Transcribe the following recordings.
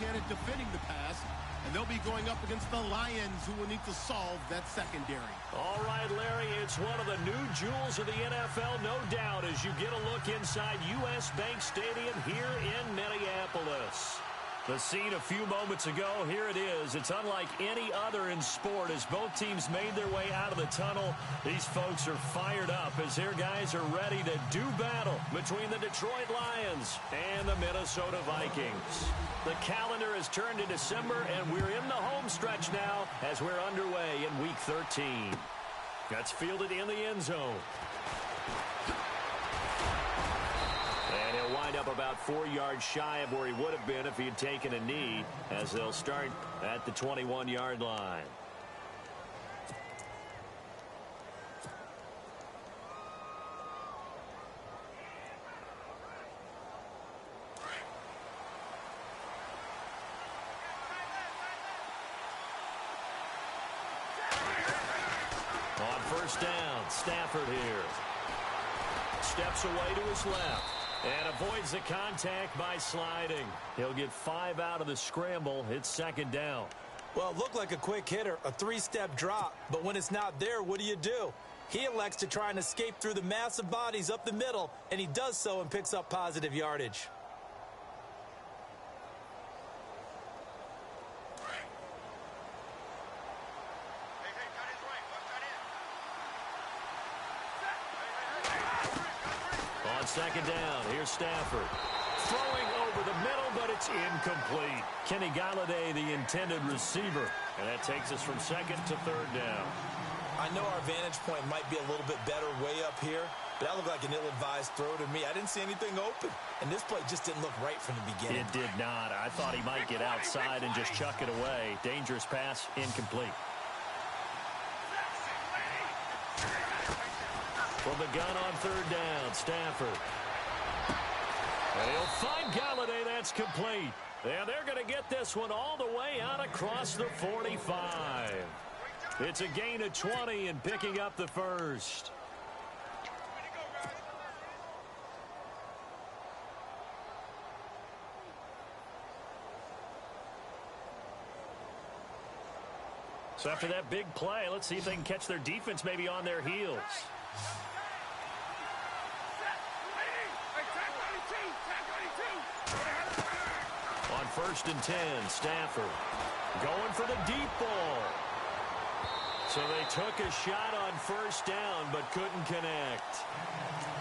hand at defending the pass, and they'll be going up against the Lions, who will need to solve that secondary. All right, Larry, it's one of the new jewels of the NFL, no doubt, as you get a look inside U.S. Bank Stadium here in Minneapolis. The scene a few moments ago, here it is. It's unlike any other in sport as both teams made their way out of the tunnel. These folks are fired up as their guys are ready to do battle between the Detroit Lions and the Minnesota Vikings. The calendar has turned to December, and we're in the home stretch now as we're underway in Week 13. That's fielded in the end zone. And he'll wind up about 4 yards shy of where he would have been if he had taken a knee, as they'll start at the 21-yard line. On first down, Stafford here. Steps away to his left. And avoids the contact by sliding. He'll get 5 out of the scramble. It's second down. Well, it looked like a quick hitter, a 3-step drop. But when it's not there, what do? He elects to try and escape through the massive bodies up the middle, and he does so and picks up positive yardage. Second down, here's Stafford. Throwing over the middle, but it's incomplete. Kenny Galladay, the intended receiver. And that takes us from second to third down. I know our vantage point might be a little bit better way up here, but that looked like an ill-advised throw to me. I didn't see anything open, and this play just didn't look right from the beginning. It did not. I thought he might get outside and just chuck it away. Dangerous pass, incomplete. From the gun on third down, Stafford. And he'll find Galladay. That's complete. And they're going to get this one all the way out across the 45. It's a gain of 20 and picking up the first. So after that big play, let's see if they can catch their defense maybe on their heels. On first and 10, Stafford going for the deep ball. So they took a shot on first down but couldn't connect.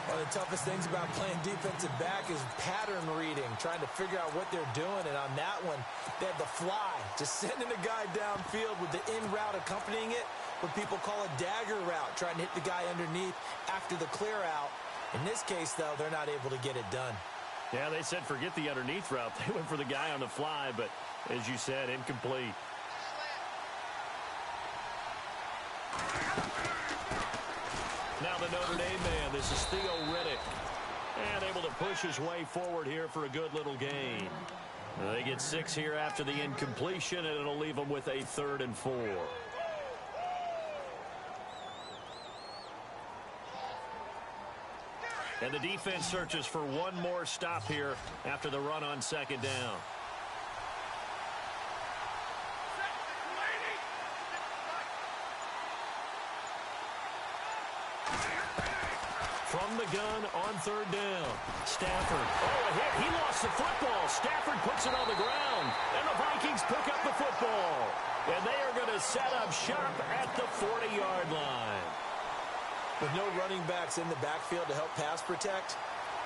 One of the toughest things about playing defensive back is pattern reading, trying to figure out what they're doing. And on that one, they had the fly, just sending a guy downfield with the in route accompanying it, what people call a dagger route, trying to hit the guy underneath after the clear out. In this case, though, they're not able to get it done. Yeah, they said forget the underneath route. They went for the guy on the fly, but as you said, incomplete. Now the Notre Dame man, this is Theo Riddick. And able to push his way forward here for a good little gain. They get 6 here after the incompletion, and it'll leave them with a 3rd and 4. And the defense searches for one more stop here after the run on second down. From the gun on third down, Stafford. Oh, a hit. He lost the football. Stafford puts it on the ground. And the Vikings pick up the football. And they are going to set up shop at the 40-yard line. With no running backs in the backfield to help pass protect,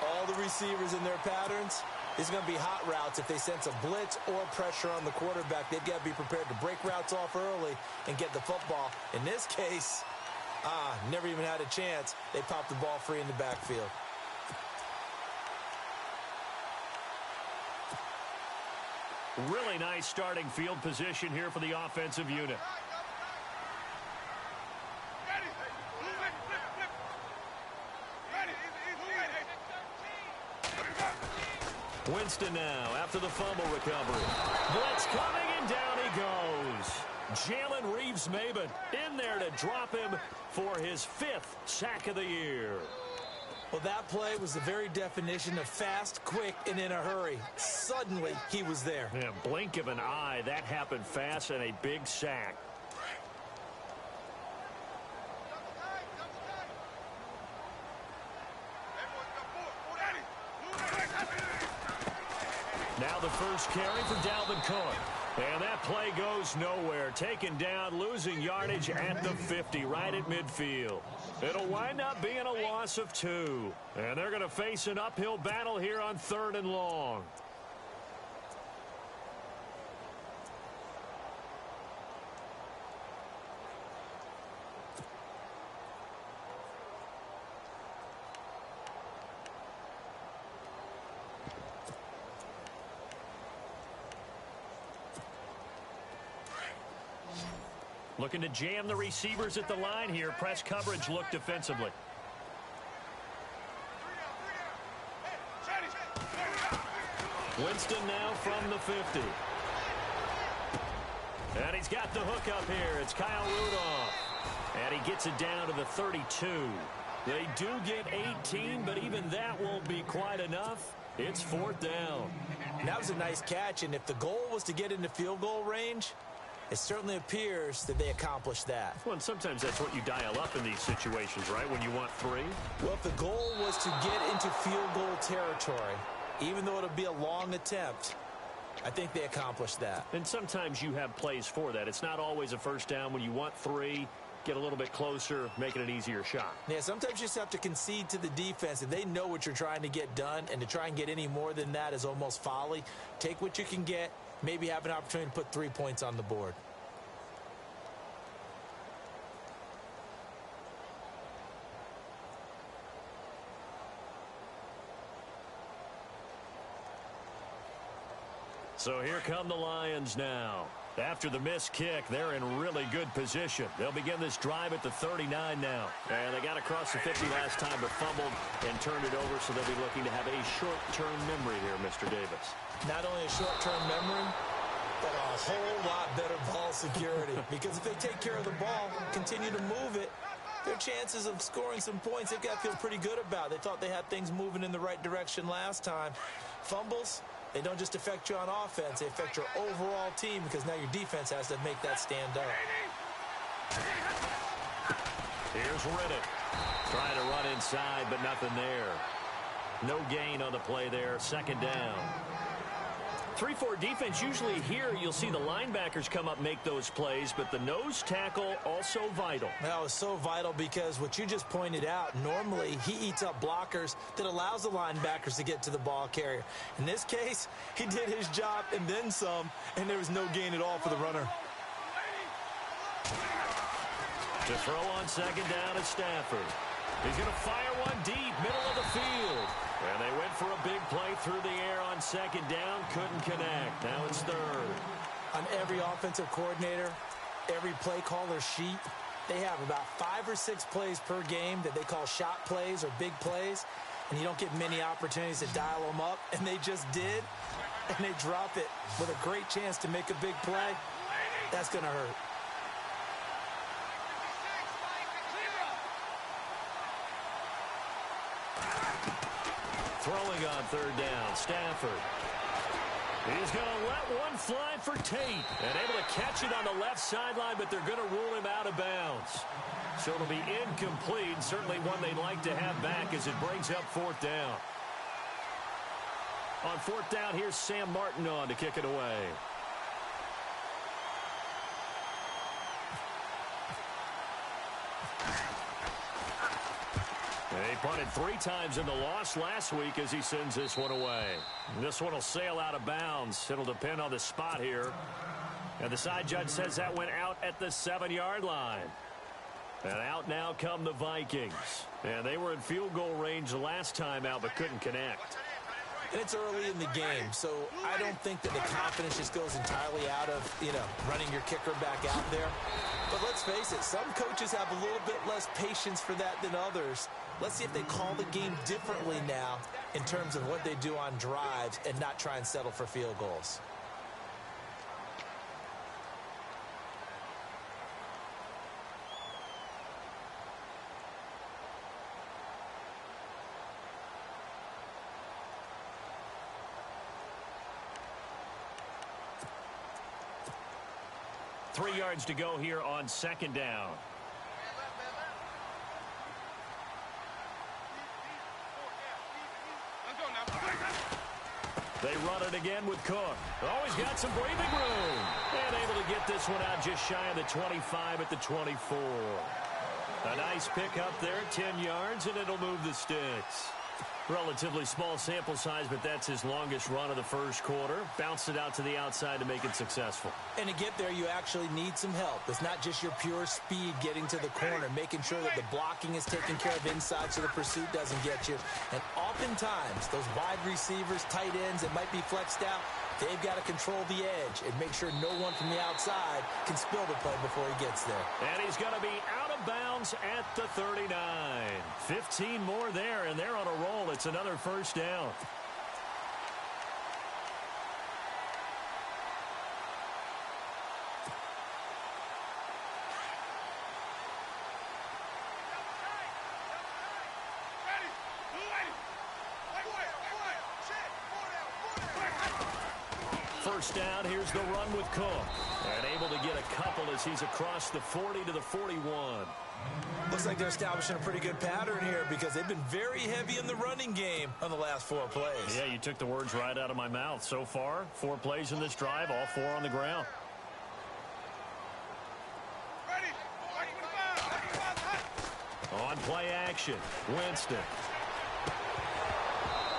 all the receivers in their patterns, these are going to be hot routes. If they sense a blitz or pressure on the quarterback, they've got to be prepared to break routes off early and get the football. In this case, never even had a chance. They popped the ball free in the backfield. Really nice starting field position here for the offensive unit. Winston now after the fumble recovery. Blitz coming, and down he goes. Jalen Reeves-Maybin in there to drop him for his 5th sack of the year. Well, that play was the very definition of fast, quick, and in a hurry. Suddenly, he was there. Yeah, blink of an eye. That happened fast and a big sack. Now the first carry for Dalvin Cook. And that play goes nowhere. Taken down, losing yardage at the 50, right at midfield. It'll wind up being a loss of 2. And they're going to face an uphill battle here on 3rd and long. Looking to jam the receivers at the line here. Press coverage look defensively. Winston now from the 50. And he's got the hook up here. It's Kyle Rudolph. And he gets it down to the 32. They do get 18, but even that won't be quite enough. It's 4th down. That was a nice catch, and if the goal was to get into field goal range, it certainly appears that they accomplished that. Well, and sometimes that's what you dial up in these situations, right, when you want 3? Well, if the goal was to get into field goal territory, even though it'll be a long attempt, I think they accomplished that. And sometimes you have plays for that. It's not always a first down. When you want 3, get a little bit closer, making it an easier shot. Yeah, sometimes you just have to concede to the defense, and they know what you're trying to get done, and to try and get any more than that is almost folly. Take what you can get. Maybe have an opportunity to put 3 points on the board. So here come the Lions now. After the missed kick, they're in really good position. They'll begin this drive at the 39 now. And they got across the 50 last time, but fumbled and turned it over, so they'll be looking to have a short-term memory here, Mr. Davis. Not only a short-term memory, but a whole lot better ball security. Because if they take care of the ball, continue to move it, their chances of scoring some points, they've got to feel pretty good about. They thought they had things moving in the right direction last time. Fumbles, they don't just affect you on offense, they affect your overall team, because now your defense has to make that stand up. Here's Riddick. Trying to run inside, but nothing there. No gain on the play there. 2nd down. 3-4 defense, usually here you'll see the linebackers come up, make those plays, but the nose tackle also vital. That was so vital because what you just pointed out, normally he eats up blockers that allows the linebackers to get to the ball carrier. In this case, he did his job and then some, and there was no gain at all for the runner. To throw on 2nd down is Stafford. He's going to fire one deep, middle of the field. And they went for a big play through the air on 2nd down. Couldn't connect. Now it's 3rd. On every offensive coordinator, every play caller sheet, they have about 5 or 6 plays per game that they call shot plays or big plays. And you don't get many opportunities to dial them up. And they just did. And they drop it with a great chance to make a big play. That's going to hurt. Throwing on 3rd down, Stafford. He's going to let one fly for Tate. And able to catch it on the left sideline, but they're going to rule him out of bounds. So it'll be incomplete. Certainly one they'd like to have back as it brings up 4th down. On 4th down, here's Sam Martin on to kick it away. He punted 3 times in the loss last week as he sends this one away. This one will sail out of bounds. It'll depend on the spot here. And the side judge says that went out at the 7-yard line. And out now come the Vikings. And they were in field goal range the last time out but couldn't connect. And it's early in the game, so I don't think that the confidence just goes entirely out of, running your kicker back out there. But let's face it, some coaches have a little bit less patience for that than others. Let's see if they call the game differently now in terms of what they do on drives and not try and settle for field goals. 3 yards to go here on 2nd down. They run it again with Cook. Always got some breathing room. And able to get this one out just shy of the 25 at the 24. A nice pickup there, 10 yards, and it'll move the sticks. Relatively small sample size, but that's his longest run of the first quarter. Bounced it out to the outside to make it successful. And to get there, you actually need some help. It's not just your pure speed getting to the corner, making sure that the blocking is taken care of inside so the pursuit doesn't get you. And oftentimes, those wide receivers, tight ends that might be flexed out, they've got to control the edge and make sure no one from the outside can spill the play before he gets there. And he's going to be out of bounds at the 39. 15 more there, and they're on a roll. It's another first down. First down, here's the run with Cook. And able to get a couple as he's across the 40 to the 41. Looks like they're establishing a pretty good pattern here because they've been very heavy in the running game on the last 4 plays. Yeah, you took the words right out of my mouth. So far, 4 plays in this drive, all 4 on the ground. On play action, Winston.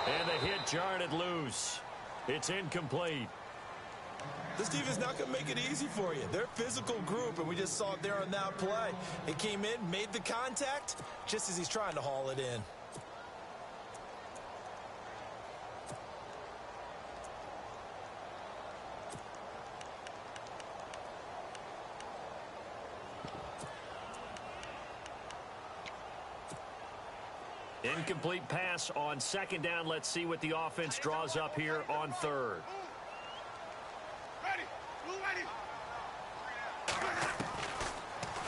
And the hit jarred it loose. It's incomplete. This defense is not going to make it easy for you. They're a physical group, and we just saw it there on that play. It came in, made the contact, just as he's trying to haul it in. Incomplete pass on 2nd down. Let's see what the offense draws up here on 3rd.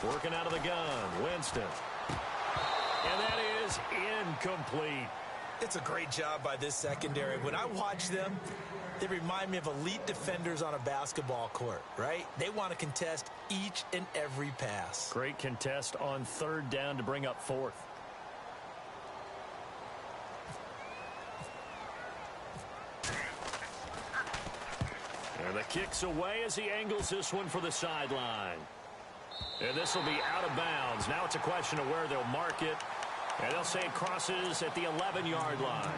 Working out of the gun, Winston. And that is incomplete. It's a great job by this secondary. When I watch them, they remind me of elite defenders on a basketball court, right? They want to contest each and every pass. Great contest on 3rd down to bring up 4th. And the kick's away as he angles this one for the sideline. And this will be out of bounds. Now it's a question of where they'll mark it. And they'll say it crosses at the 11-yard line.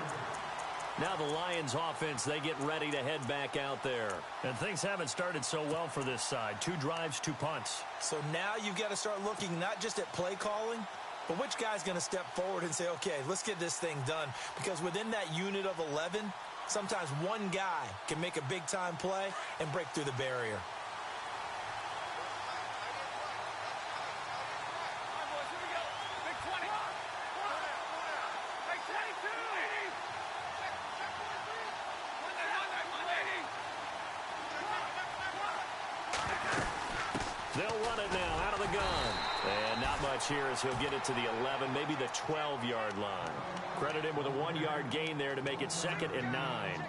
Now the Lions offense, they get ready to head back out there. And things haven't started so well for this side. 2 drives, 2 punts. So now you've got to start looking not just at play calling, but which guy's going to step forward and say, okay, let's get this thing done. Because within that unit of 11, sometimes one guy can make a big-time play and break through the barrier. They'll run it now out of the gun. And not much here as he'll get it to the 11, maybe the 12-yard line. Credit him with a 1-yard gain there to make it 2nd and 9.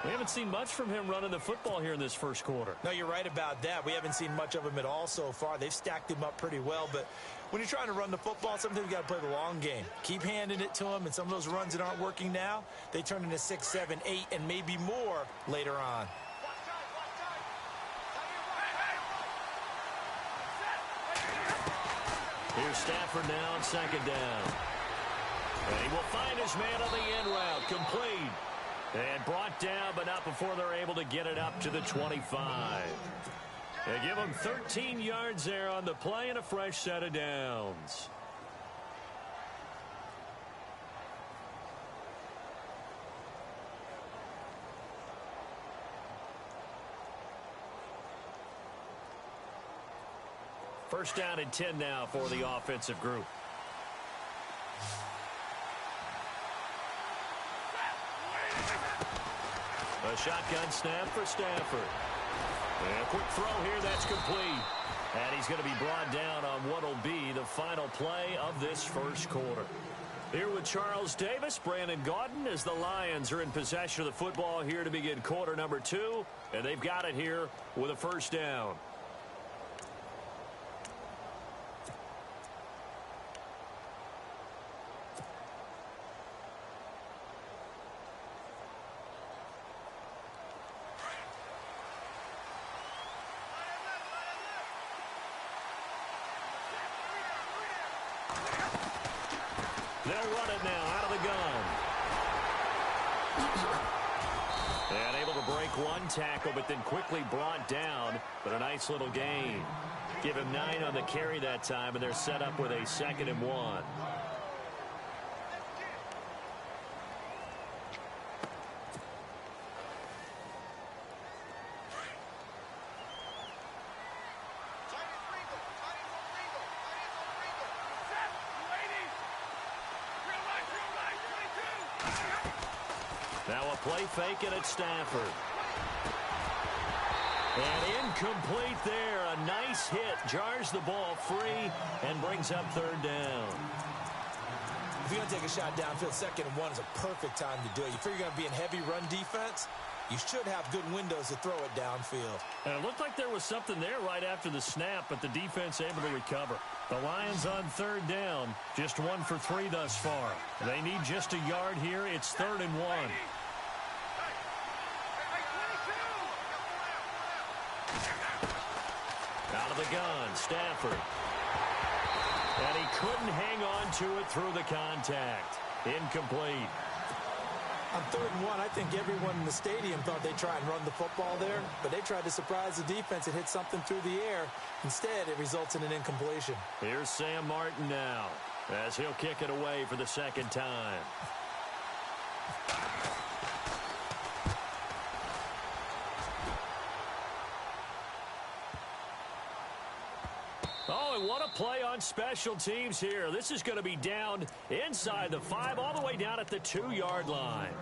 We haven't seen much from him running the football here in this first quarter. No, you're right about that. We haven't seen much of him at all so far. They've stacked him up pretty well, but when you're trying to run the football, sometimes you got to play the long game. Keep handing it to him, and some of those runs that aren't working now, they turn into 6, 7, 8, and maybe more later on. Here's Stafford now on 2nd down. And he will find his man on the end route. Complete. And brought down, but not before they're able to get it up to the 25. They give him 13 yards there on the play and a fresh set of downs. First down and 10 now for the offensive group. A shotgun snap for Stafford. And a quick throw here, that's complete. And he's going to be brought down on what will be the final play of this first quarter. Here with Charles Davis, Brandon Gaudin, as the Lions are in possession of the football here to begin quarter number 2. And they've got it here with a first down. They'll run it now out of the gun. And able to break one tackle, but then quickly brought down. But a nice little gain. Give him 9 on the carry that time, and they're set up with a 2nd and 1. Now a play fake it at Stafford. And incomplete there. A nice hit. Jars the ball free and brings up 3rd down. If you're going to take a shot downfield, 2nd and 1 is a perfect time to do it. You figure you're going to be in heavy run defense, you should have good windows to throw it downfield. And it looked like there was something there right after the snap, but the defense able to recover. The Lions on 3rd down. Just 1 for 3 thus far. They need just a yard here. It's 3rd and 1. Out of the gun, Stafford. And he couldn't hang on to it through the contact. Incomplete. On 3rd and 1, I think everyone in the stadium thought they'd try and run the football there, but they tried to surprise the defense and hit something through the air. Instead, it results in an incompletion. Here's Sam Martin now, as he'll kick it away for the 2nd time. Oh, and what a play on special teams here. This is going to be down inside the 5, all the way down at the 2-yard line.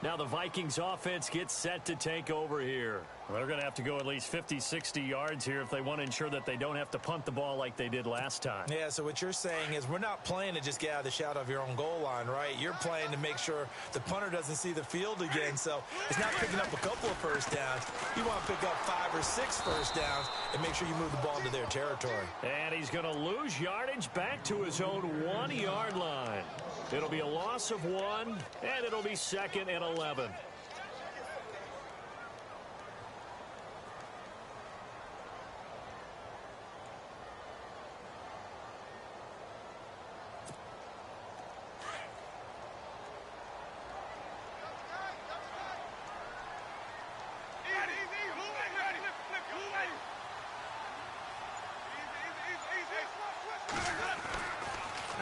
Now the Vikings offense gets set to take over here. Well, they're going to have to go at least 50, 60 yards here if they want to ensure that they don't have to punt the ball like they did last time. Yeah, so what you're saying is we're not playing to just get out of the shadow of your own goal line, right? You're playing to make sure the punter doesn't see the field again. So it's not picking up a couple of first downs. You want to pick up 5 or 6 first downs and make sure you move the ball into their territory. And he's going to lose yardage back to his own 1-yard line. It'll be a loss of 1, and it'll be 2nd and 11.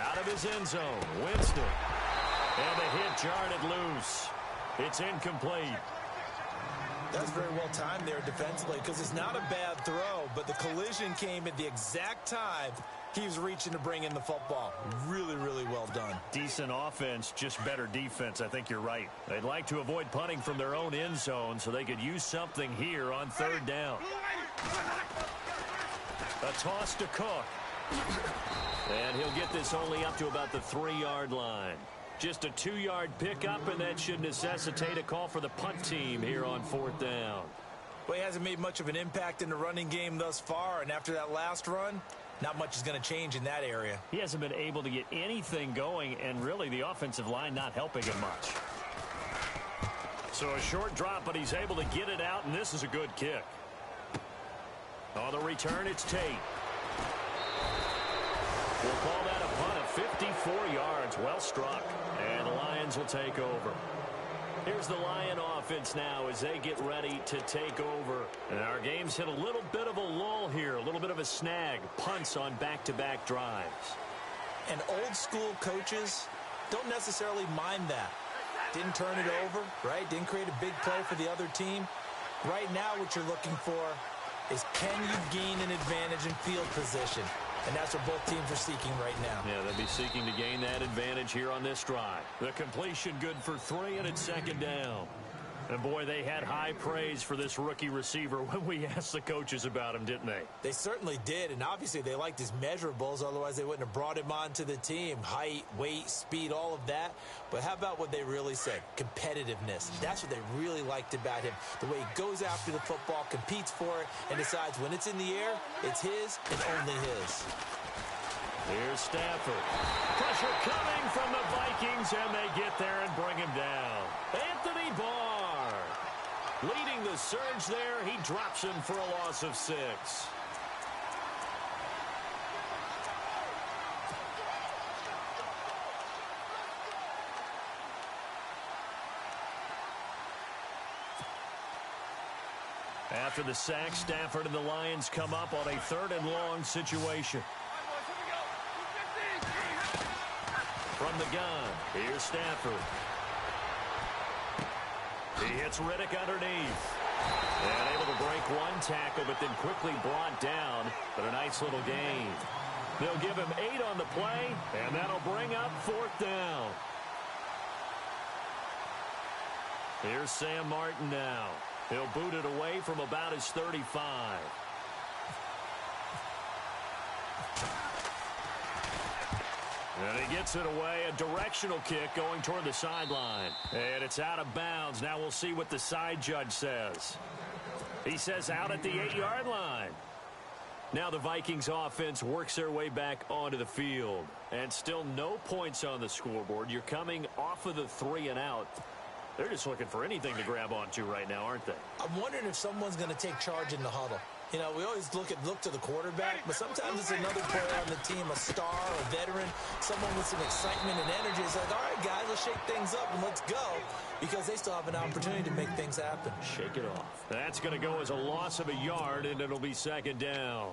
Out of his end zone, Winston. And the hit jarred it loose. It's incomplete. That's very well timed there defensively because it's not a bad throw, but the collision came at the exact time he was reaching to bring in the football. Really, really well done. Decent offense, just better defense. I think you're right. They'd like to avoid punting from their own end zone so they could use something here on 3rd down. A toss to Cook. And he'll get this only up to about the 3-yard line. Just a 2-yard pickup, and that should necessitate a call for the punt team here on 4th down. Well, he hasn't made much of an impact in the running game thus far, and after that last run, not much is going to change in that area. He hasn't been able to get anything going, and really the offensive line not helping him much. So a short drop, but he's able to get it out, and this is a good kick. On the return, it's Tate. We'll call that a punt of 54 yards. Well struck. And the Lions will take over. Here's the Lion offense now as they get ready to take over. And our game's hit a little bit of a lull here. A little bit of a snag. Punts on back-to-back drives. And old school coaches don't necessarily mind that. Didn't turn it over, right? Didn't create a big play for the other team. Right now what you're looking for is can you gain an advantage in field position? And that's what both teams are seeking right now. Yeah, they'll be seeking to gain that advantage here on this drive. The completion good for 3, and it's 2nd down. And, boy, they had high praise for this rookie receiver when we asked the coaches about him, didn't they? They certainly did, and obviously they liked his measurables. Otherwise, they wouldn't have brought him onto the team. Height, weight, speed, all of that. But how about what they really said? Competitiveness. That's what they really liked about him. The way he goes after the football, competes for it, and decides when it's in the air, it's his and only his. Here's Stafford. Pressure coming from the Vikings, and they get there and bring him down. Anthony Barr leading the surge there. He drops him for a loss of 6. After the sack, Stafford and the Lions come up on a 3rd and long situation. From the gun, here's Stafford. He hits Riddick underneath. And able to break one tackle, but then quickly brought down. But a nice little gain. They'll give him 8 on the play, and that'll bring up 4th down. Here's Sam Martin now. He'll boot it away from about his 35. And he gets it away, a directional kick going toward the sideline. And it's out of bounds. Now we'll see what the side judge says. He says out at the 8-yard line. Now the Vikings offense works their way back onto the field. And still no points on the scoreboard. You're coming off of the 3 and out. They're just looking for anything to grab onto right now, aren't they? I'm wondering if someone's going to take charge in the huddle. You know, we always look to the quarterback, but sometimes it's another player on the team, a star, a veteran, someone with some excitement and energy. It's like, all right, guys, let's shake things up and let's go, because they still have an opportunity to make things happen. Shake it off. That's going to go as a loss of a yard, and it'll be 2nd down.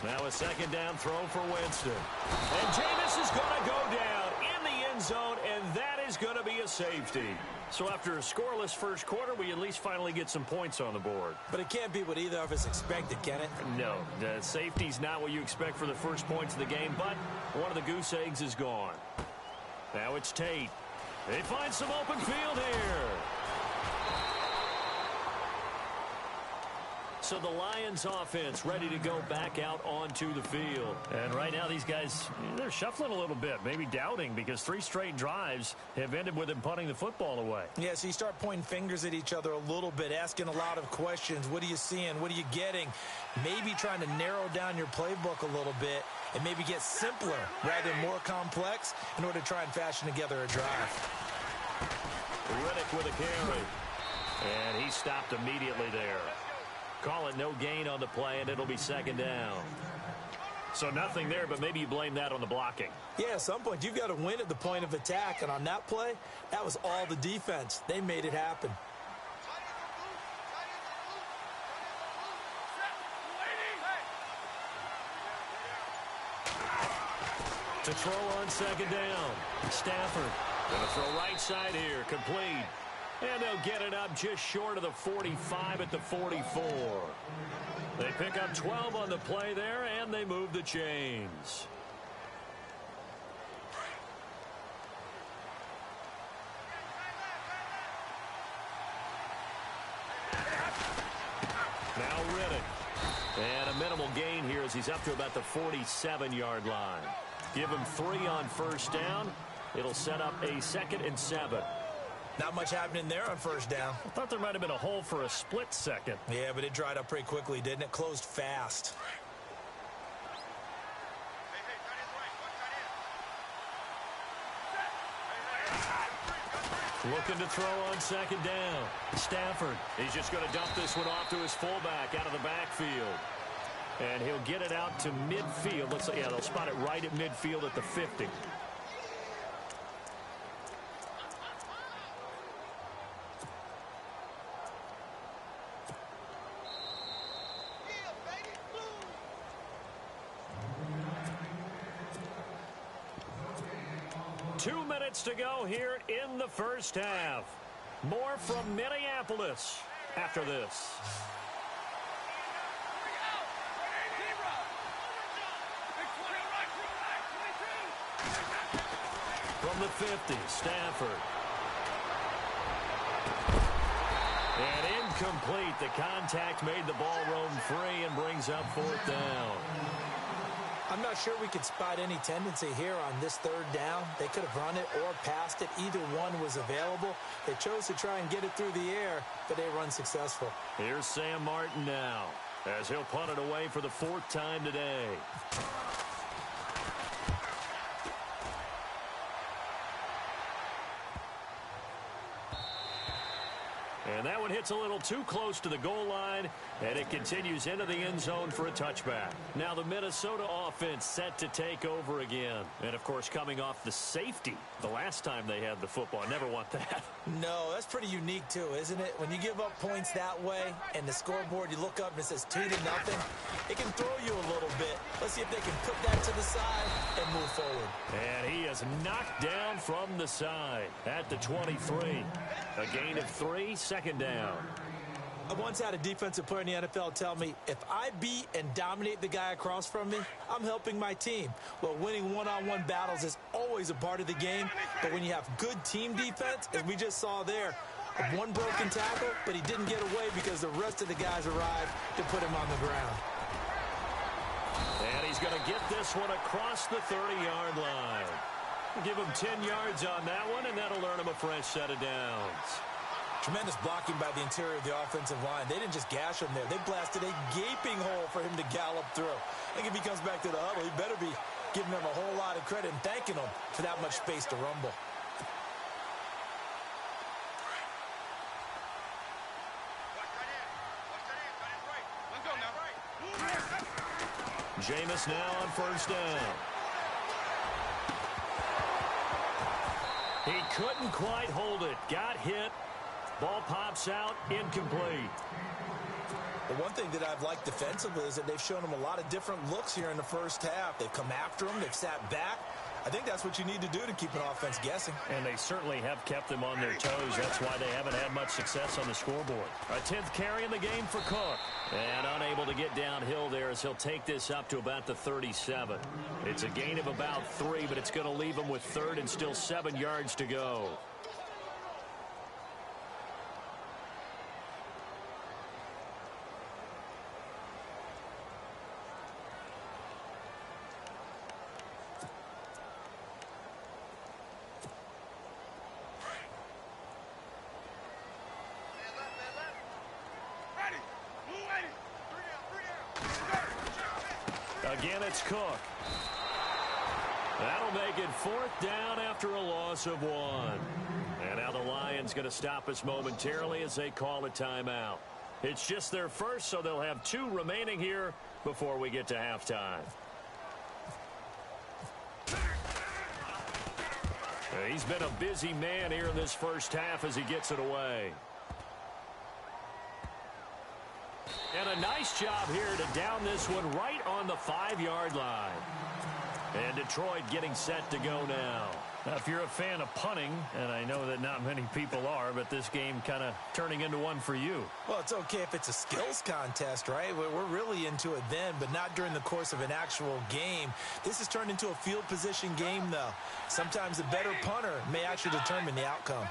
Now a 2nd down throw for Winston. And Jameis is going to go down in the end zone, and that is going to be a safety. So after a scoreless first quarter, we at least finally get some points on the board. But it can't be what either of us expected, can it? No, the safety's not what you expect for the first points of the game, but one of the goose eggs is gone. Now it's Tate. They find some open field here. So the Lions offense ready to go back out onto the field. And right now these guys, they're shuffling a little bit, maybe doubting, because 3 straight drives have ended with them punting the football away. Yeah, so you start pointing fingers at each other a little bit, asking a lot of questions. What are you seeing? What are you getting? Maybe trying to narrow down your playbook a little bit and maybe get simpler rather than more complex in order to try and fashion together a drive. Riddick with a carry. And he stopped immediately there. Call it no gain on the play, and it'll be 2nd down. So nothing there, but maybe you blame that on the blocking. Yeah, at some point, you've got to win at the point of attack. And on that play, that was all the defense. They made it happen. To throw on 2nd down. Stafford going to throw right side here, complete. And they'll get it up just short of the 45 at the 44. They pick up 12 on the play there, and they move the chains. Now Riddick. And a minimal gain here as he's up to about the 47-yard line. Give him 3 on 1st down. It'll set up a 2nd and 7. Not much happening there on 1st down. I thought there might have been a hole for a split second. Yeah, but it dried up pretty quickly, didn't it? Closed fast. Looking to throw on 2nd down. Stafford. He's just going to dump this one off to his fullback out of the backfield. And he'll get it out to midfield. Looks like, yeah, they'll spot it right at midfield at the 50. To go here in the first half. More from Minneapolis after this. From the 50, Stafford. And incomplete. The contact made the ball roam free and brings up 4th down. I'm not sure we could spot any tendency here on this 3rd down. They could have run it or passed it. Either one was available. They chose to try and get it through the air, but they run successful. Here's Sam Martin now as he'll punt it away for the 4th time today. And that one hits a little too close to the goal line, and it continues into the end zone for a touchback. Now the Minnesota offense set to take over again. And, of course, coming off the safety the last time they had the football. Never want that. No, that's pretty unique, too, isn't it? When you give up points that way and the scoreboard, you look up and it says 2-0, it can throw you a little bit. Let's see if they can put that to the side and move forward. And he is knocked down from the side at the 23. A gain of 3, second down. I once had a defensive player in the NFL tell me, if I beat and dominate the guy across from me, I'm helping my team. Well, winning one-on-one battles is always a part of the game, but when you have good team defense, as we just saw there, one broken tackle, but he didn't get away because the rest of the guys arrived to put him on the ground. And he's going to get this one across the 30-yard line. Give him 10 yards on that one, and that'll earn him a fresh set of downs. Tremendous blocking by the interior of the offensive line. They didn't just gash him there. They blasted a gaping hole for him to gallop through. I think if he comes back to the huddle, he better be giving them a whole lot of credit and thanking them for that much space to rumble. Jameis now on first down. He couldn't quite hold it. Got hit. Ball pops out. Incomplete. The one thing that I've liked defensively is that they've shown him a lot of different looks here in the first half. They've come after him. They've sat back. I think that's what you need to do to keep an offense guessing. And they certainly have kept them on their toes. That's why they haven't had much success on the scoreboard. A 10th carry in the game for Cook. And unable to get downhill there as he'll take this up to about the 37. It's a gain of about 3, but it's going to leave him with 3rd and still 7 yards to go. Again, it's Cook. That'll make it 4th down after a loss of 1. And now the Lions going to stop us momentarily as they call a timeout. It's just their first, so they'll have 2 remaining here before we get to halftime. He's been a busy man here in this first half as he gets it away. And a nice job here to down this one right on the 5-yard line. And Detroit getting set to go now. Now, if you're a fan of punting, and I know that not many people are, but this game kind of turning into one for you. Well, it's okay if it's a skills contest, right? We're really into it then, but not during the course of an actual game. This has turned into a field position game, though. Sometimes the better punter may actually determine the outcome.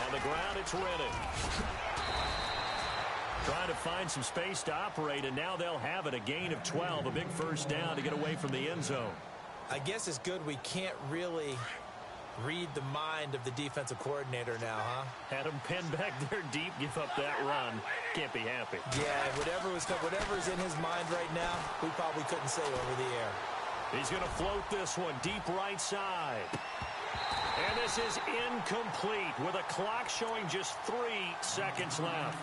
On the ground, it's Rennie. Trying to find some space to operate, and now they'll have it. A gain of 12, a big first down to get away from the end zone. I guess it's good we can't really read the mind of the defensive coordinator now, huh? Had him pinned back there deep, give up that run. Can't be happy. Yeah, whatever is in his mind right now, we probably couldn't say over the air. He's going to float this one deep right side. And this is incomplete with a clock showing just 3 seconds left.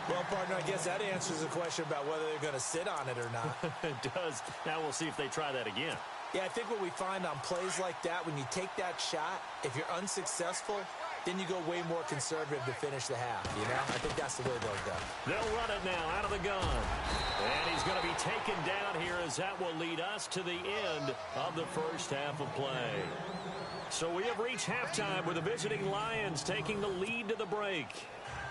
Well, partner, I guess that answers the question about whether they're going to sit on it or not. It does. Now we'll see if they try that again. Yeah, I think what we find on plays like that, when you take that shot, if you're unsuccessful, then you go way more conservative to finish the half, you know? I think that's the way they'll go. They'll run it now out of the gun. And he's going to be taken down here as that will lead us to the end of the first half of play. So we have reached halftime with the visiting Lions taking the lead to the break.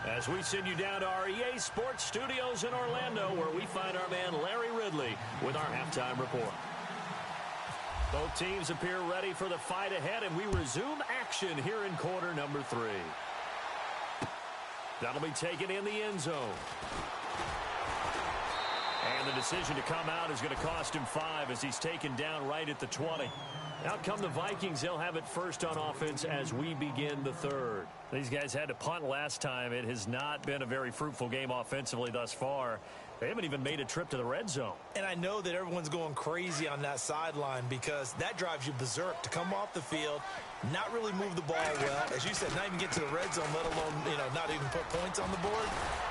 As we send you down to our EA Sports Studios in Orlando, where we find our man Larry Ridley with our halftime report. Both teams appear ready for the fight ahead, and we resume action here in quarter number 3. That'll be taken in the end zone. And the decision to come out is going to cost him 5 as he's taken down right at the 20. Out come the Vikings. They'll have it first on offense as we begin the 3rd. These guys had to punt last time. It has not been a very fruitful game offensively thus far. They haven't even made a trip to the red zone. And I know that everyone's going crazy on that sideline because that drives you berserk to come off the field, not really move the ball well. As you said, not even get to the red zone, let alone, not even put points on the board.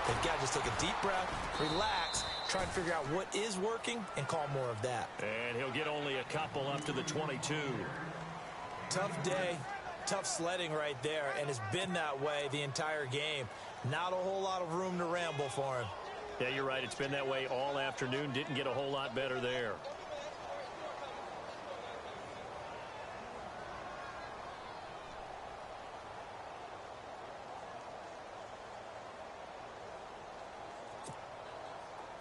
They've got to just take a deep breath, relax, try and figure out what is working, and call more of that. And he'll get only a couple up to the 22. Tough day, tough sledding right there, and it's been that way the entire game. Not a whole lot of room to ramble for him. Yeah, you're right. It's been that way all afternoon. Didn't get a whole lot better there.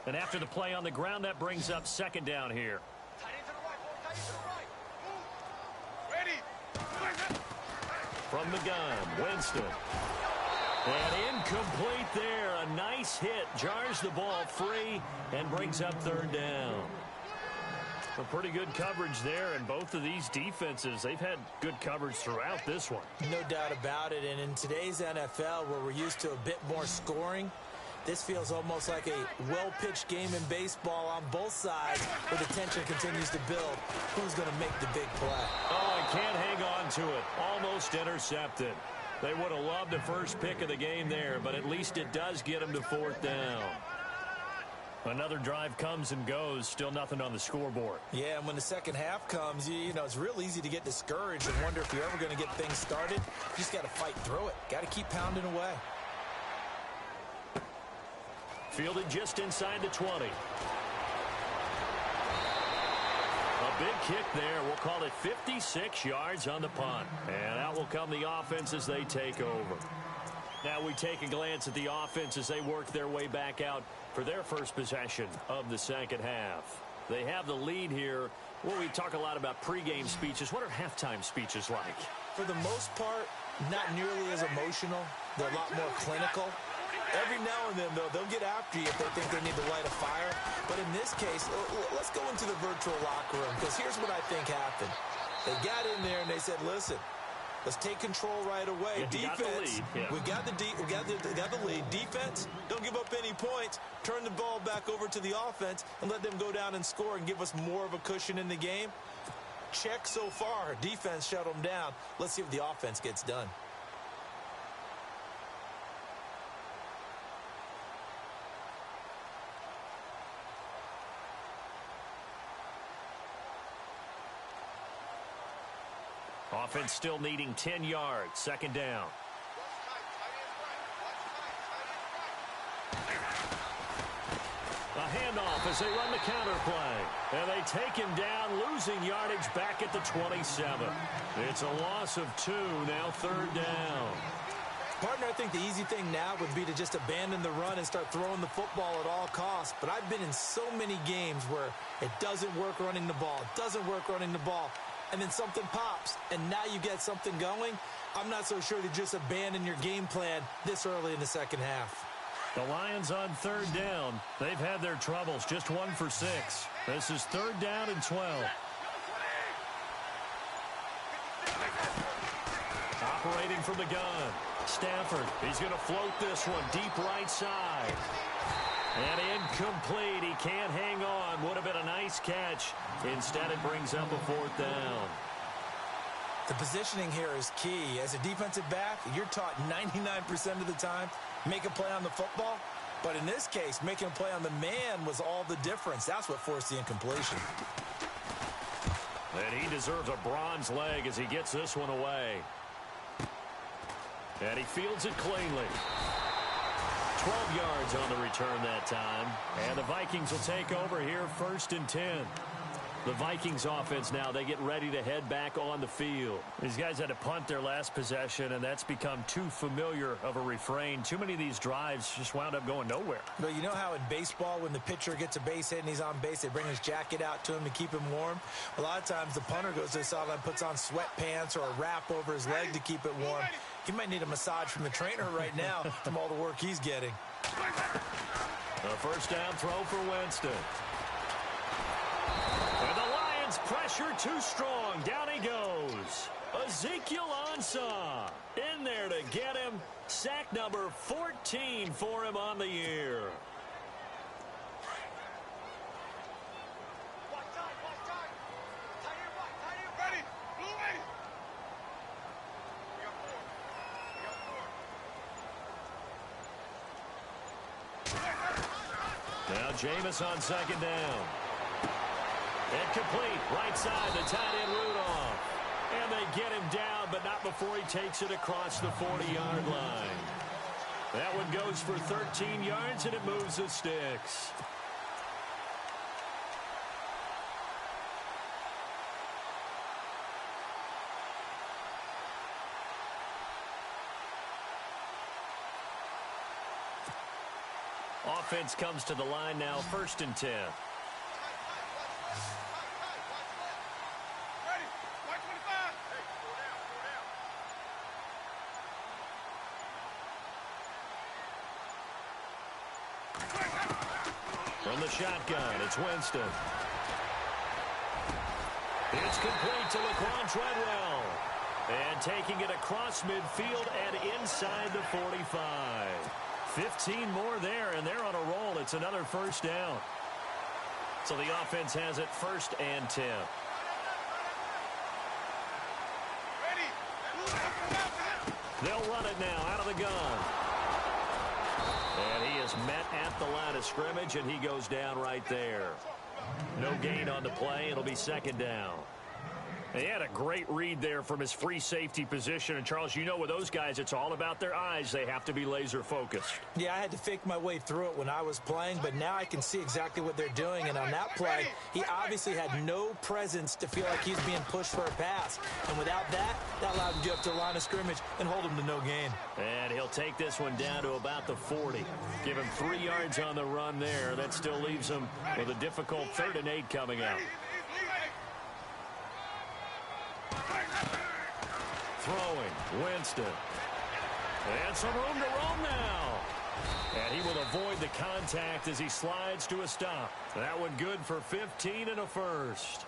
And after the play on the ground, that brings up second down here. From the gun, Winston. And incomplete there. A nice hit. Jars the ball free and brings up third down. A pretty good coverage there, and both of these defenses, they've had good coverage throughout this one. No doubt about it. And in today's NFL, where we're used to a bit more scoring, this feels almost like a well-pitched game in baseball on both sides where the tension continues to build. Who's going to make the big play? Oh, I can't hang on to it. Almost intercepted. They would have loved the first pick of the game there, but at least it does get them to fourth down. Another drive comes and goes. Still nothing on the scoreboard. Yeah, and when the second half comes, it's real easy to get discouraged and wonder if you're ever going to get things started. You just got to fight through it. Got to keep pounding away. Fielded just inside the 20. A big kick there. We'll call it 56 yards on the punt. And out will come the offense as they take over. Now we take a glance at the offense as they work their way back out for their first possession of the second half. They have the lead here. Well, we talk a lot about pregame speeches. What are halftime speeches like? For the most part, not nearly as emotional. They're a lot more clinical. Every now and then, though, they'll get after you if they think they need to light a fire. But in this case, let's go into the virtual locker room, because here's what I think happened. They got in there and they said, listen, let's take control right away. Defense, we got the lead. Defense, don't give up any points. Turn the ball back over to the offense and let them go down and score and give us more of a cushion in the game. Check so far. Defense shut them down. Let's see if the offense gets done. Offense still needing 10 yards. Second down. A handoff as they run the counter play. And they take him down, losing yardage back at the 27. It's a loss of 2, now third down. Partner, I think the easy thing now would be to just abandon the run and start throwing the football at all costs. But I've been in so many games where it doesn't work running the ball. It doesn't work running the ball. And then something pops, and now you get something going. I'm not so sure to just abandon your game plan this early in the second half. The Lions on third down. They've had their troubles, just 1 for 6. This is third down and 12. Operating from the gun. Stafford, he's going to float this one deep right side. And incomplete. He can't hang on. Would have been a nice catch. Instead, it brings up a fourth down. The positioning here is key. As a defensive back, you're taught 99% of the time, make a play on the football. But in this case, making a play on the man was all the difference. That's what forced the incompletion. And he deserves a bronze leg as he gets this one away. And he fields it cleanly. 12 yards on the return that time. And the Vikings will take over here, 1st and 10. The Vikings offense now, they get ready to head back on the field. These guys had to punt their last possession, and that's become too familiar of a refrain. Too many of these drives just wound up going nowhere. But you know how in baseball, when the pitcher gets a base hit and he's on base, they bring his jacket out to him to keep him warm? A lot of times the punter goes to the sideline, puts on sweatpants or a wrap over his leg to keep it warm. He might need a massage from the trainer right now from all the work he's getting. A first down throw for Winston. And the Lions pressure too strong. Down he goes. Ezekiel Ansah in there to get him. Sack number 14 for him on the year. Now Jameis on second down. Incomplete. Right side, the tight end Rudolph. And they get him down, but not before he takes it across the 40-yard line. That one goes for 13 yards, and it moves the sticks. Offense comes to the line now, 1st and 10. From the shotgun, it's Winston. It's complete to Laquan Treadwell. And taking it across midfield and inside the 45. 15 more there, and they're on a roll. It's another 1st down. So the offense has it 1st and 10. They'll run it now out of the gun. And he is met at the line of scrimmage, and he goes down right there. No gain on the play. It'll be 2nd down. He had a great read there from his free safety position. And, Charles, you know with those guys, it's all about their eyes. They have to be laser focused. Yeah, I had to fake my way through it when I was playing, but now I can see exactly what they're doing. And on that play, he obviously had no presence to feel like he's being pushed for a pass. And without that, that allowed him to get up to the line of scrimmage and hold him to no gain. And he'll take this one down to about the 40. Give him 3 yards on the run there. That still leaves him with a difficult 3rd and 8 coming up. Throwing, Winston. And some room to roam now. And he will avoid the contact as he slides to a stop. That one good for 15 and a 1st.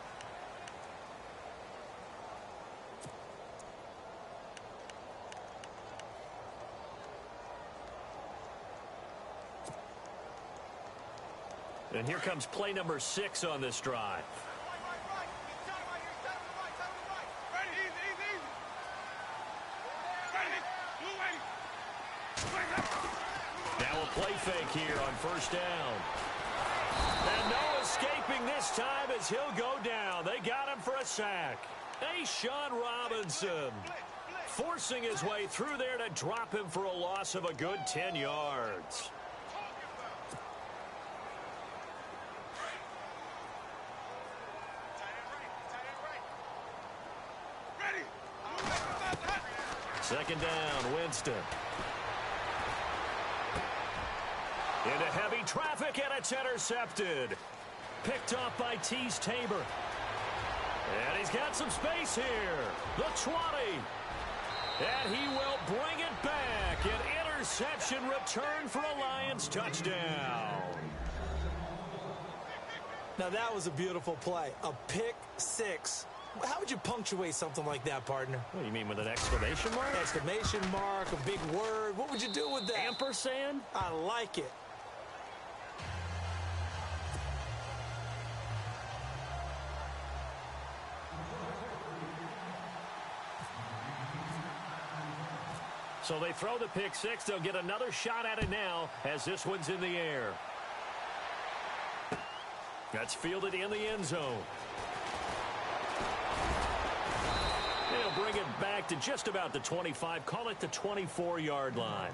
And here comes play number 6 on this drive. Now a play fake here on 1st down. And no escaping this time as he'll go down. They got him for a sack. Sean Robinson forcing his way through there to drop him for a loss of a good 10 yards. Second down, Winston. Into heavy traffic, and it's intercepted. Picked off by Tease Tabor. And he's got some space here. The 20. And he will bring it back. An interception return for a Lions touchdown. Now that was a beautiful play. A pick 6. How would you punctuate something like that, partner? What do you mean, with an exclamation mark? Exclamation mark, a big word. What would you do with that? Ampersand? I like it. So they throw the pick 6. They'll get another shot at it now as this one's in the air. That's fielded in the end zone. They'll bring it back to just about the 25. Call it the 24-yard line.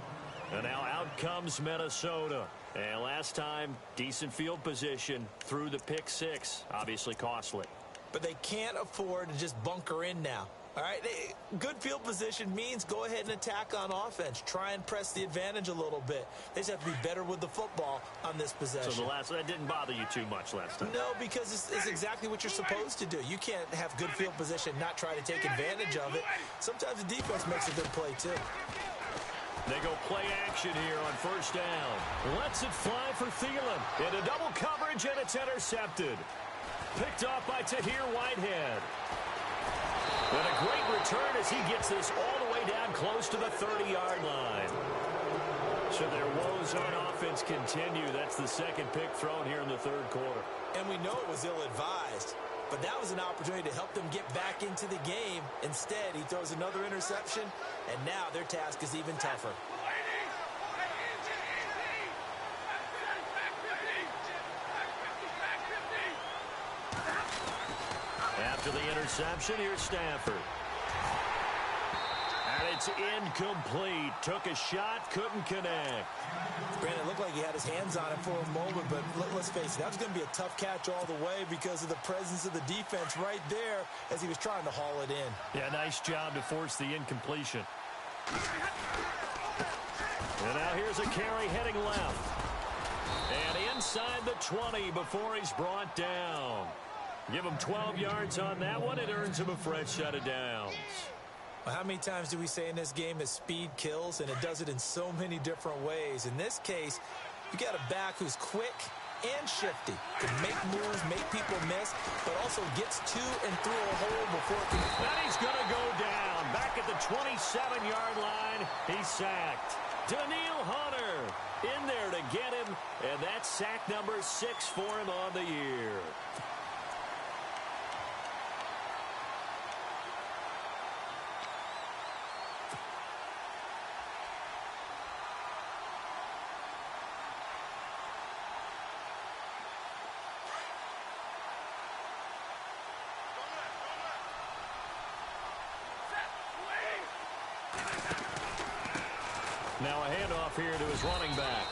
And now out comes Minnesota. And last time, decent field position through the pick 6. Obviously costly. But they can't afford to just bunker in now. All right, good field position means go ahead and attack on offense. Try and press the advantage a little bit. They just have to be better with the football on this possession. So that didn't bother you too much last time? No, because it's exactly what you're supposed to do. You can't have good field position, not try to take advantage of it. Sometimes the defense makes a good play, too. They go play action here on 1st down. Lets it fly for Thielen. Into double coverage, and it's intercepted. Picked off by Tahir Whitehead. And a great return as he gets this all the way down close to the 30-yard line. So their woes on offense continue. That's the 2nd pick thrown here in the 3rd quarter. And we know it was ill-advised, but that was an opportunity to help them get back into the game. Instead, he throws another interception, and now their task is even tougher. After the interception, here's Stafford. And it's incomplete. Took a shot, couldn't connect. Brandon, it looked like he had his hands on it for a moment, but let's face it, that was going to be a tough catch all the way because of the presence of the defense right there as he was trying to haul it in. Yeah, nice job to force the incompletion. And now here's a carry heading left. And inside the 20 before he's brought down. Give him 12 yards on that one. It earns him a fresh set of downs. Well, how many times do we say in this game that speed kills, and it does it in so many different ways? In this case, you got a back who's quick and shifty, can make moves, make people miss, but also gets to and through a hole before it can. And he's going to go down. Back at the 27-yard line, he's sacked. Daniil Hunter in there to get him, and that's sack number 6 for him on the year. Now a handoff here to his running back.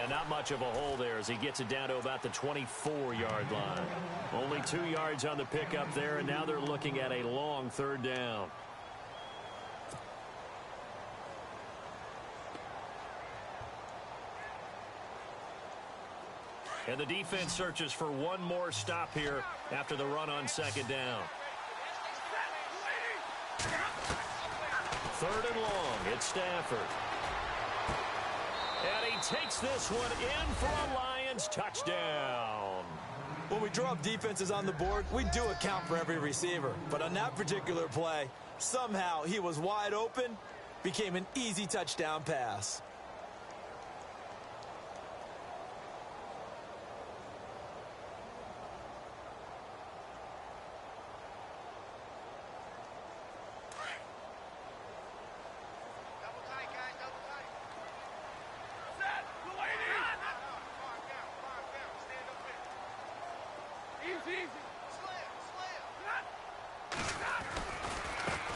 And not much of a hole there as he gets it down to about the 24-yard line. Only 2 yards on the pickup there, and now they're looking at a long third down. And the defense searches for one more stop here after the run on second down. Third and long. It's Stafford. And he takes this one in for a Lions touchdown. When we draw up defenses on the board, we do account for every receiver. But on that particular play, somehow he was wide open, became an easy touchdown pass.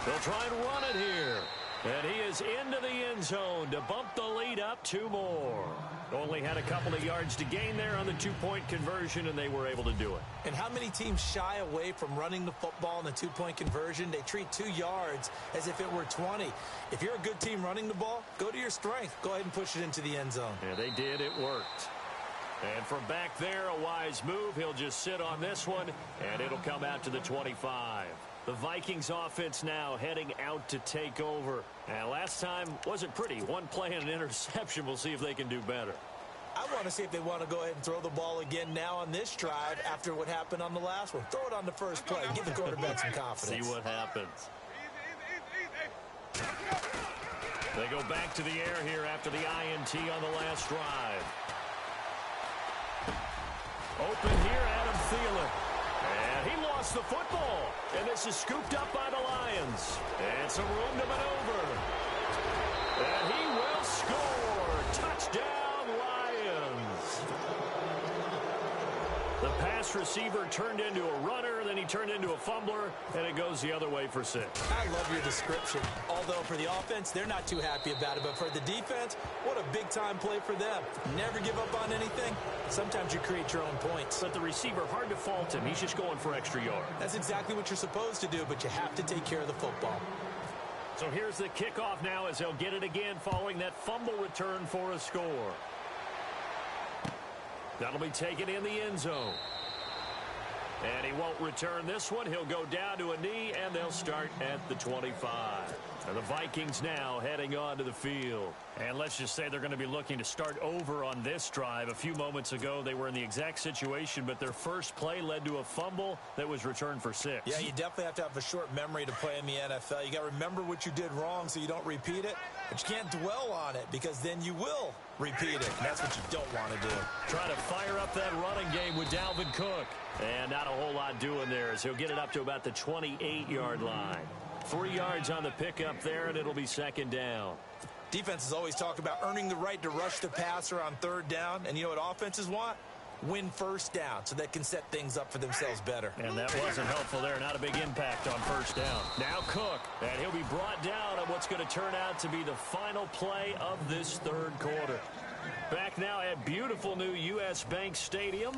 They'll try and run it here. And he is into the end zone to bump the lead up 2 more. Only had a couple of yards to gain there on the 2-point conversion, and they were able to do it. And how many teams shy away from running the football in the 2-point conversion? They treat 2 yards as if it were 20. If you're a good team running the ball, go to your strength. Go ahead and push it into the end zone. Yeah, they did. It worked. And from back there, a wise move. He'll just sit on this one, and it'll come out to the 25. The Vikings offense now heading out to take over. And last time wasn't pretty. One play and an interception. We'll see if they can do better. I want to see if they want to go ahead and throw the ball again now on this drive after what happened on the last one. Throw it on the first play. Give the quarterback some confidence. See what happens. They go back to the air here after the INT on the last drive. Open here, Adam Thielen. And he lost the football. And this is scooped up by the Lions. And some room to maneuver. And he will score. Touchdown, Lions. The pass receiver turned into a runner, then he turned into a fumbler, and it goes the other way for 6. I love your description. Although for the offense, they're not too happy about it. But for the defense, what a big-time play for them. Never give up on anything. Sometimes you create your own points. But the receiver, hard to fault him. He's just going for extra yard. That's exactly what you're supposed to do, but you have to take care of the football. So here's the kickoff now as they'll get it again following that fumble return for a score. That'll be taken in the end zone. And he won't return this one. He'll go down to a knee, and they'll start at the 25. And the Vikings now heading onto the field. And let's just say they're going to be looking to start over on this drive. A few moments ago, they were in the exact situation, but their first play led to a fumble that was returned for 6. Yeah, you definitely have to have a short memory to play in the NFL. You got to remember what you did wrong so you don't repeat it, but you can't dwell on it because then you will repeat it, and that's what you don't want to do. Trying to fire up that running game with Dalvin Cook. And not a whole lot doing there as he'll get it up to about the 28-yard line. 3 yards on the pickup there, and it'll be second down. Defenses always talk about earning the right to rush the passer on third down, and you know what offenses want? win first down so they can set things up for themselves better. And that wasn't helpful there. Not a big impact on first down. Now Cook, and he'll be brought down on what's going to turn out to be the final play of this third quarter. Back now at beautiful new U.S. Bank Stadium.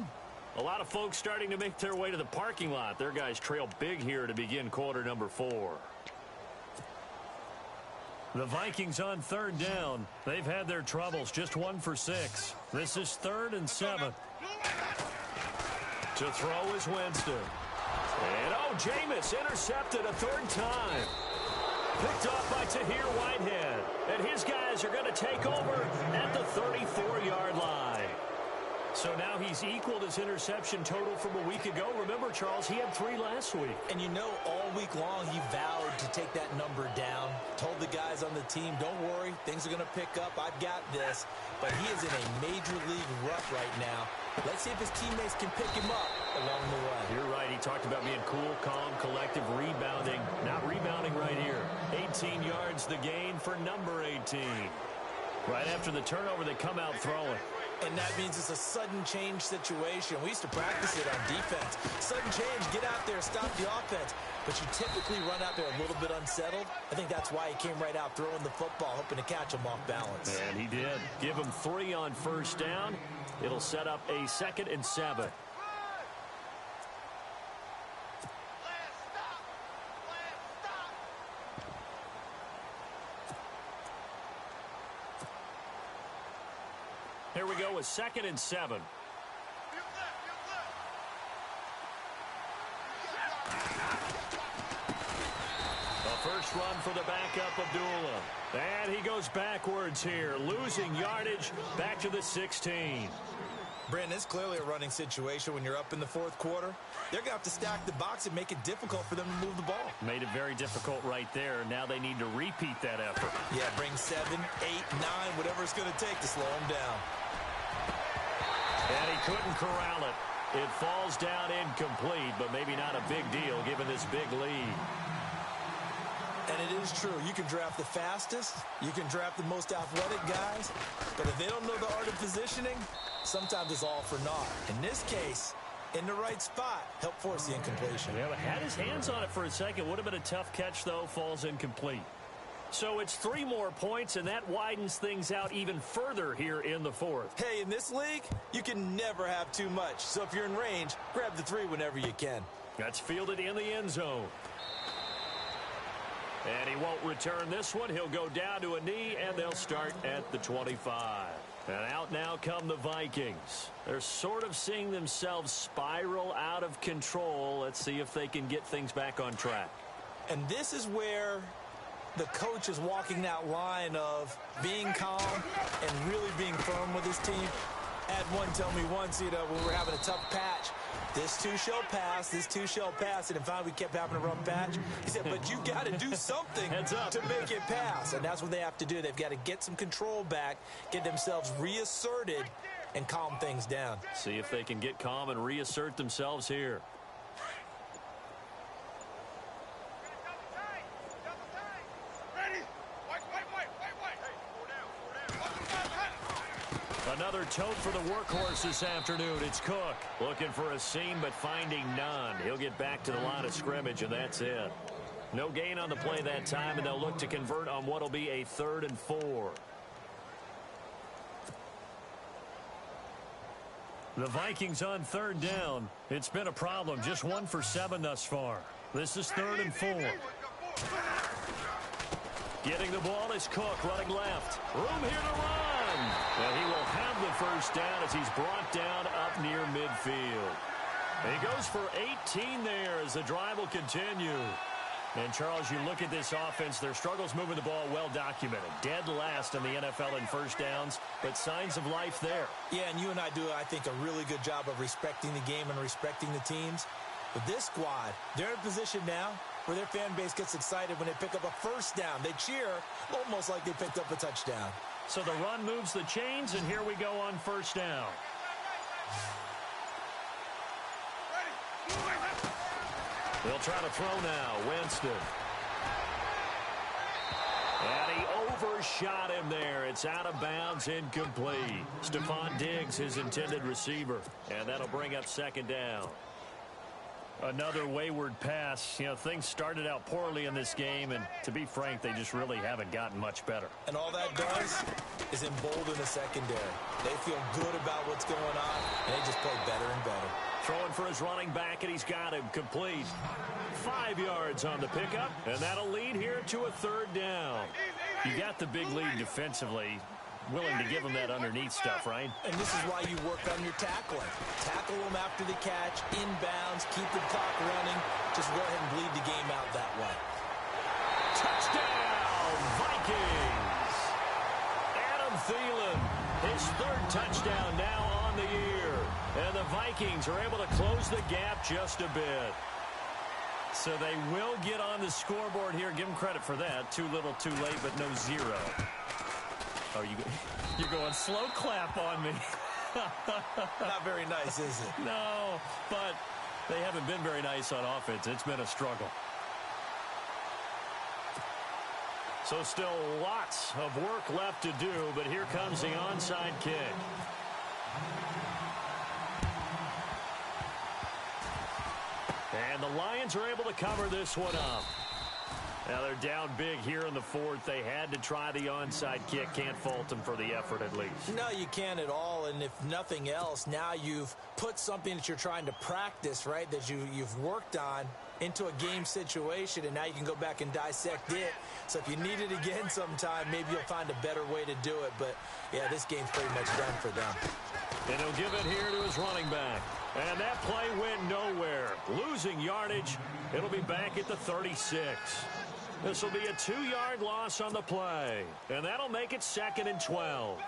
A lot of folks starting to make their way to the parking lot. Their guys trail big here to begin quarter number 4. The Vikings on third down. They've had their troubles. Just 1 for 6. This is 3rd and 7. To throw is Winston. And Jameis intercepted a 3rd time. Picked off by Tahir Whitehead. And his guys are going to take over at the 34-yard line. So now he's equaled his interception total from a week ago. Remember, Charles, he had 3 last week. And you know, all week long he vowed to take that number down. Told the guys on the team, don't worry, things are going to pick up. I've got this. But he is in a major league rut right now. Let's see if his teammates can pick him up along the way. You're right. He talked about being cool, calm, collective, rebounding. Not rebounding right here. 18 yards the gain for number 18. Right after the turnover, they come out throwing. And that means it's a sudden change situation. We used to practice it on defense. Sudden change, get out there, stop the offense. But you typically run out there a little bit unsettled. I think that's why he came right out throwing the football, hoping to catch him off balance. And he did. Give him 3 on first down. It'll set up a 2nd and 7. Here we go with 2nd and 7. The first run for the backup, Abdullah. And he goes backwards here, losing yardage back to the 16. Brandon, it's clearly a running situation when you're up in the 4th quarter. They're going to have to stack the box and make it difficult for them to move the ball. Made it very difficult right there. Now they need to repeat that effort. Yeah, bring 7, 8, 9, whatever it's going to take to slow them down. And he couldn't corral it. It falls down incomplete, but maybe not a big deal given this big lead. And it is true. You can draft the fastest. You can draft the most athletic guys. But if they don't know the art of positioning, sometimes it's all for naught. In this case, in the right spot, help force the incompletion. Yeah, but had his hands on it for a second. Would have been a tough catch, though. Falls incomplete. So it's 3 more points, and that widens things out even further here in the 4th. Hey, in this league, you can never have too much. So if you're in range, grab the 3 whenever you can. That's fielded in the end zone. And he won't return this one. He'll go down to a knee, and they'll start at the 25. And out now come the Vikings. They're sort of seeing themselves spiral out of control. Let's see if they can get things back on track. And this is where the coach is walking that line of being calm and really being firm with his team. I had one tell me once, when we were having a tough patch, this too shall pass, this too shall pass. And finally, we kept having a rough patch. He said, but you got to do something to make it pass. And that's what they have to do. They've got to get some control back, get themselves reasserted, and calm things down. See if they can get calm and reassert themselves here. Another tote for the workhorse this afternoon. It's Cook looking for a seam but finding none. He'll get back to the line of scrimmage, and that's it. No gain on the play that time, and they'll look to convert on what will be a 3rd and 4. The Vikings on third down. It's been a problem. Just 1 for 7 thus far. This is 3rd and 4. Getting the ball is Cook running left. Room here to run. And he will have the first down as he's brought down up near midfield. He goes for 18 there as the drive will continue. And, Charles, you look at this offense, their struggles moving the ball well documented. Dead last in the NFL in first downs, but signs of life there. Yeah, and you and I do, I think, a really good job of respecting the game and respecting the teams. But this squad, they're in a position now where their fan base gets excited when they pick up a first down. They cheer almost like they picked up a touchdown. So the run moves the chains, and here we go on first down. They'll try to throw now. Winston. And he Overshot him there. It's out of bounds, incomplete. Stephon Diggs, his intended receiver. And that'll bring up second down. Another wayward pass. You know, things started out poorly in this game, and to be frank, they just really haven't gotten much better. And all that does is embolden the secondary. They feel good about what's going on, and they just play better and better. Throwing for his running back, and he's got him complete. 5 yards on the pickup, and that'll lead here to a third down. You got the big lead defensively. Willing to give him that underneath stuff, right? And this is why you work on your tackling. Tackle them after the catch, inbounds, keep the clock running. Just go ahead and bleed the game out that way. Touchdown, Vikings! Adam Thielen, his third touchdown now on the year. And the Vikings are able to close the gap just a bit. So they will get on the scoreboard here. Give them credit for that. Too little, too late, but no zero. Oh, you're going slow clap on me. Not very nice, is it? No, but they haven't been very nice on offense. It's been a struggle. So still lots of work left to do, but here comes the onside kick. And the Lions are able to cover this one up. Now they're down big here in the fourth. They had to try the onside kick. Can't fault them for the effort at least. No, you can't at all. And if nothing else, now you've put something that you're trying to practice, right, that you've worked on into a game situation, and now you can go back and dissect it. So if you need it again sometime, maybe you'll find a better way to do it. But, yeah, this game's pretty much done for them. And he'll give it here to his running back. And that play went nowhere. Losing yardage. It'll be back at the 36. This will be a 2-yard loss on the play. And that'll make it 2nd and 12.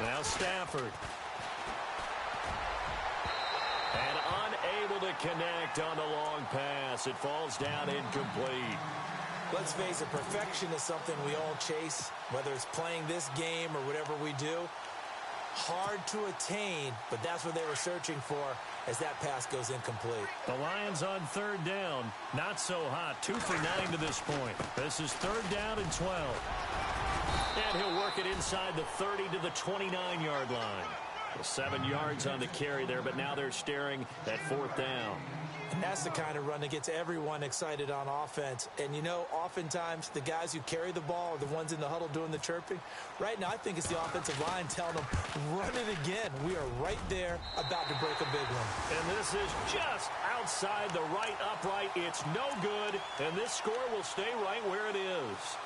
Now Stafford. And unable to connect on the long pass. It falls down incomplete. Let's face it, perfection is something we all chase, whether it's playing this game or whatever we do. Hard to attain, but that's what they were searching for as that pass goes incomplete. The Lions on third down. Not so hot. 2 for 9 to this point. This is 3rd down and 12. And he'll work it inside the 30 to the 29-yard line. 7 yards on the carry there, but now they're staring at 4th down. And that's the kind of run that gets everyone excited on offense. And, you know, oftentimes the guys who carry the ball are the ones in the huddle doing the chirping. Right now, I think it's the offensive line telling them, run it again. We are right there about to break a big one. And this is just outside the right upright. It's no good, and this score will stay right where it is.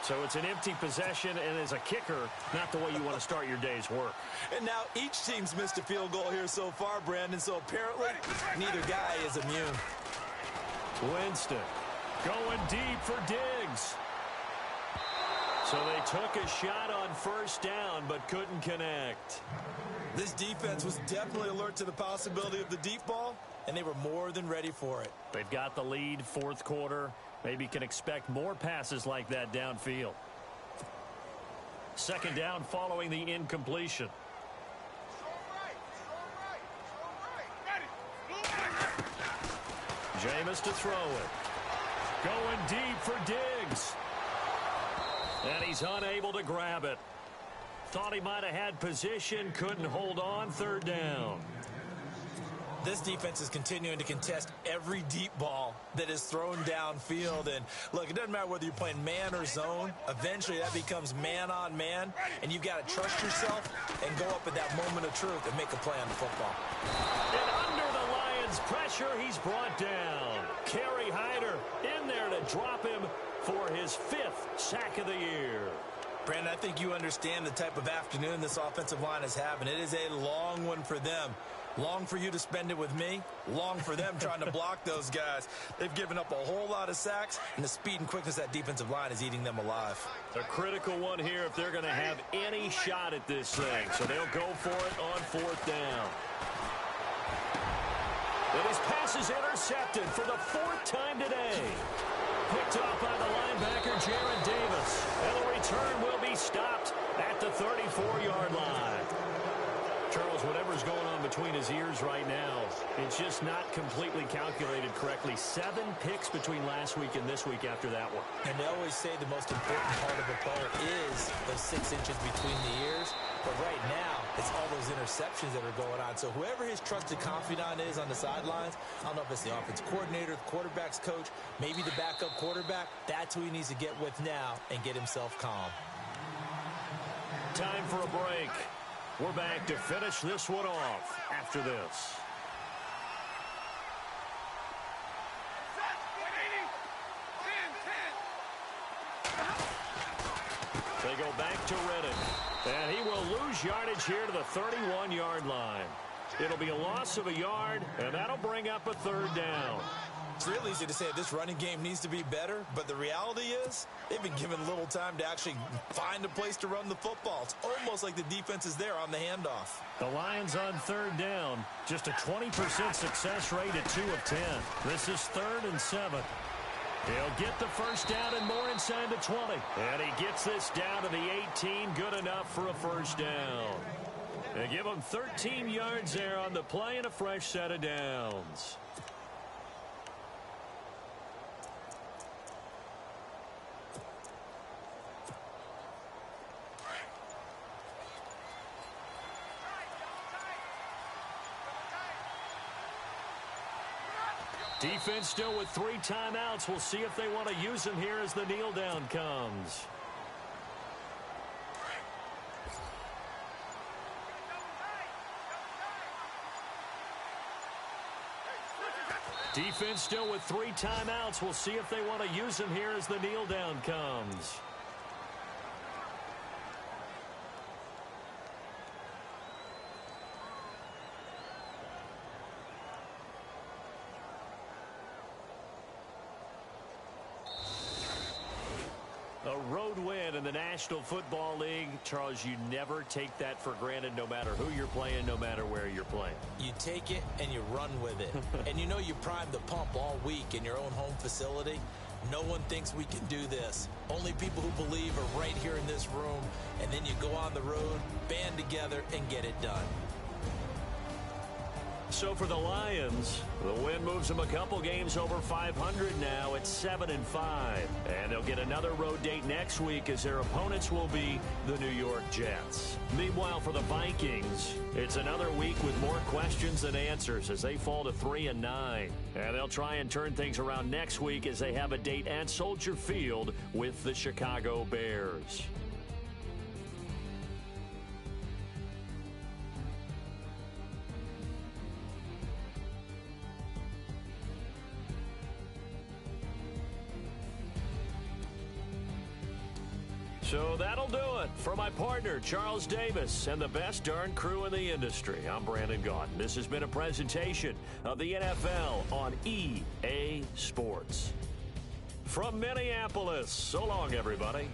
So it's an empty possession, and as a kicker, not the way you want to start your day's work. And now each team's missed a field goal here so far, Brandon, so apparently neither guy is immune. Winston going deep for Diggs. So they took a shot on 1st down, but couldn't connect. This defense was definitely alert to the possibility of the deep ball, and they were more than ready for it. They've got the lead, 4th quarter. Maybe can expect more passes like that downfield. 2nd down following the incompletion. Jameis to throw it. Going deep for Diggs. And he's unable to grab it. Thought he might have had position, couldn't hold on. 3rd down. This defense is continuing to contest every deep ball that is thrown downfield. And, look, it doesn't matter whether you're playing man or zone. Eventually, that becomes man-on-man, and you've got to trust yourself and go up at that moment of truth and make a play on the football. And under the Lions' pressure, he's brought down. Kerry Hyder in there to drop him for his 5th sack of the year. Brandon, I think you understand the type of afternoon this offensive line is having. It is a long one for them. Long for you to spend it with me. Long for them trying to block those guys. They've given up a whole lot of sacks, and the speed and quickness of that defensive line is eating them alive. A critical one here if they're going to have any shot at this thing. So they'll go for it on 4th down. And his pass is intercepted for the 4th time today. Picked off by the linebacker, Jared Davis. And the return will be stopped at the 34-yard line. Charles, whatever's going on between his ears right now, it's just not completely calculated correctly. 7 picks between last week and this week after that one. And they always say the most important part of a player is those 6 inches between the ears. But right now, it's all those interceptions that are going on. So whoever his trusted confidant is on the sidelines, I don't know if it's the offensive coordinator, the quarterback's coach, maybe the backup quarterback, that's who he needs to get with now and get himself calm. Time for a break. We're back to finish this one off after this. They go back to Reddick. And he will lose yardage here to the 31-yard line. It'll be a loss of a yard, and that'll bring up a 3rd down. It's real easy to say this running game needs to be better, but the reality is they've been given little time to actually find a place to run the football. It's almost like the defense is there on the handoff. The Lions on 3rd down. Just a 20% success rate at 2 of 10. This is 3rd and 7. He'll get the 1st down and more inside the 20. And he gets this down to the 18. Good enough for a 1st down. They give him 13 yards there on the play and a fresh set of downs. Defense still with 3 timeouts. We'll see if they want to use them here as the kneel down comes. Defense still with 3 timeouts. We'll see if they want to use them here as the kneel down comes. A road win in the National Football League. Charles, you never take that for granted no matter who you're playing, no matter where you're playing. You take it and you run with it. And you know you primed the pump all week in your own home facility. No one thinks we can do this. Only people who believe are right here in this room. And then you go on the road, band together, and get it done. So for the Lions, the win moves them a couple games over 500 now at 7-5. And they'll get another road date next week as their opponents will be the New York Jets. Meanwhile, for the Vikings, it's another week with more questions than answers as they fall to 3-9. And they'll try and turn things around next week as they have a date at Soldier Field with the Chicago Bears. So that'll do it. For my partner, Charles Davis, and the best darn crew in the industry, I'm Brandon Gaudin. This has been a presentation of the NFL on EA Sports. From Minneapolis, so long, everybody.